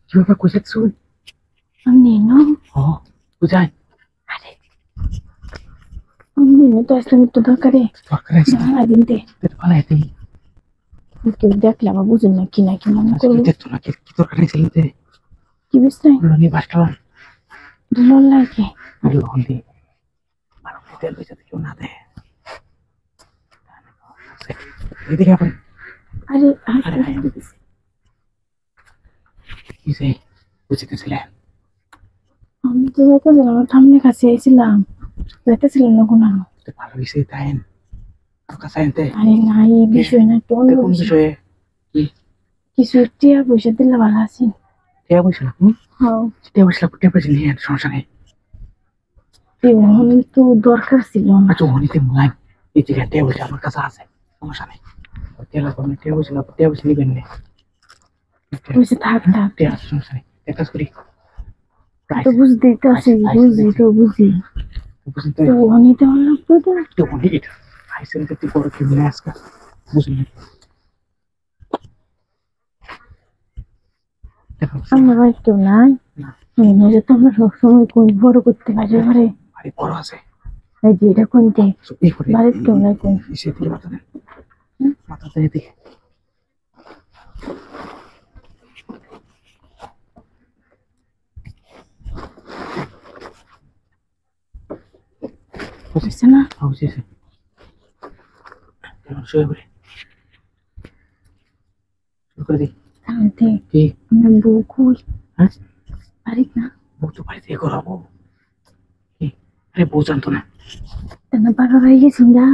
Coba aku set sun. Ang nino? Oh, bujan. Are. Ang nino তো আসলে মৃত্যু দরকারে Dua keras. না দিনতে Terpala itu. কেউ দেখলাম বুঝুন না কি নাকি মনে Masih করবো kita tuh lagi kita keras itu. কি বুঝতে Belum nih pas kawan. Dollar লাগে Aduh, nanti. Malam kita bisa tuh nate. Ini apa? আরে Ada ayam. Ini bujuk sila. আমি তো যাইতেছিলাম আমার সামনে কাছে এসেছিলাম যাইতেছিলাম না কোনো Terpala bisa tain. Apa sayente? আরে না এই বিষয় না একটু অন্য Tekun বিষয়। bisa. কিছু টিয়া পয়সা দিলে ভালো আছি Dia bisa. হ্যাঁ Dia bisa dia bisa nih সমস্যা নেই। তেমন তো দরকার ছিল না আচ্ছা উনিতে মুলাই এই যে dia bisa আমার কাছে আছে সমস্যা নেই। Dia লাগানো dia bisa নিবেন না। পয়সা থাক থাক Dia সমস্যা নেই। একটা করি। তো বুঝতেই তো আছি বুঝি তো বুঝি বুঝুন তো অনিতে ভালো লাগতো তো তো উনি এটা আইসেন তো তুই বড় কি মনে আজকে বুঝুন দেখো আমার ভাই কেউ নাই না মেয়ে তো আমরা সবসময় কোন বড় করতে পারি ঘরে ভাই বড় আছে এই যে এটা কোনতে এই করে বাড়ির কেউ নাই কোন এসে দিকে মাথা দেন এদিকে বুঝছে না বুঝেছি শুয়ে পড়ে শুরু করে দিই তাহলে কি আমরা বউ কই হ্যাঁ পারি না বউ তো বাড়িতে করাবো কি আরে বউ জানতো না তেনা বাবা হয়ে গেছি না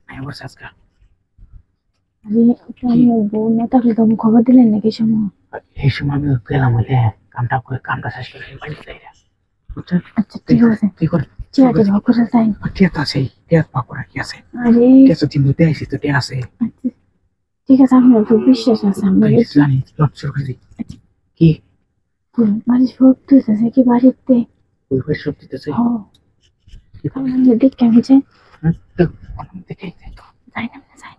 আমি বলছি আজকে আরে আমার বউ না তাহলে তো খবর দিলেন নাকি সময় এই সময় আমি গেলাম বলে কামটা শেষ করে বাড়িতে যাই বুঝছেন আচ্ছা ঠিক আছে তুই কর চেয়ারে ভাগ করে যাই টিয়াত আছে টিয়াত পাপড়া কি আছে আরে টিয়াত দিন মধ্যে আইসি তো টিয়া আছে আচ্ছা ঠিক আছে আপনার তো বিশ্বাস আছে আমরা জানি লট শুরু করে দিই কি বাড়ি সব দিতেছে কি বাড়িতে ওই ভাই সব দিতেছে কি আমরা দেখে আমি যাই হ্যাঁ তো অনেক দেখে যাই না যাই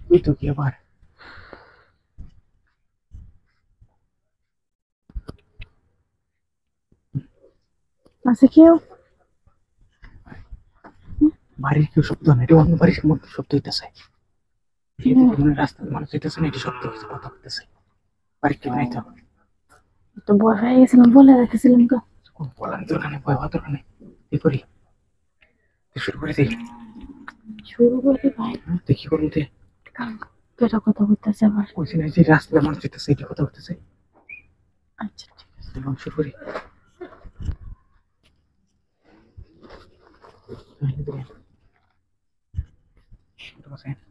ওই তো কি আবার আছে কেউ বাড়ির কেউ শব্দ না এটা অন্য বাড়ির মধ্যে শব্দ হইতেছে রাস্তার মানুষ হইতেছে না এটি শব্দ হচ্ছে কথা হইতেছে বাড়ির কেউ নাই তো তো বড় হয়ে গেছিলাম বলে রাখতেছিলাম তো কোন বলার দরকার নেই ভয় হওয়ার দরকার নেই কি করি শুরু করে দিই শুরু করতে ভাই তুই কি করবি তুই কেটা কথা বলতেছে আবার ওই যে রাস্তার মানুষ হইতেছে এটি কথা হইতেছে আচ্ছা ঠিক আছে শুরু করি Terima kasih.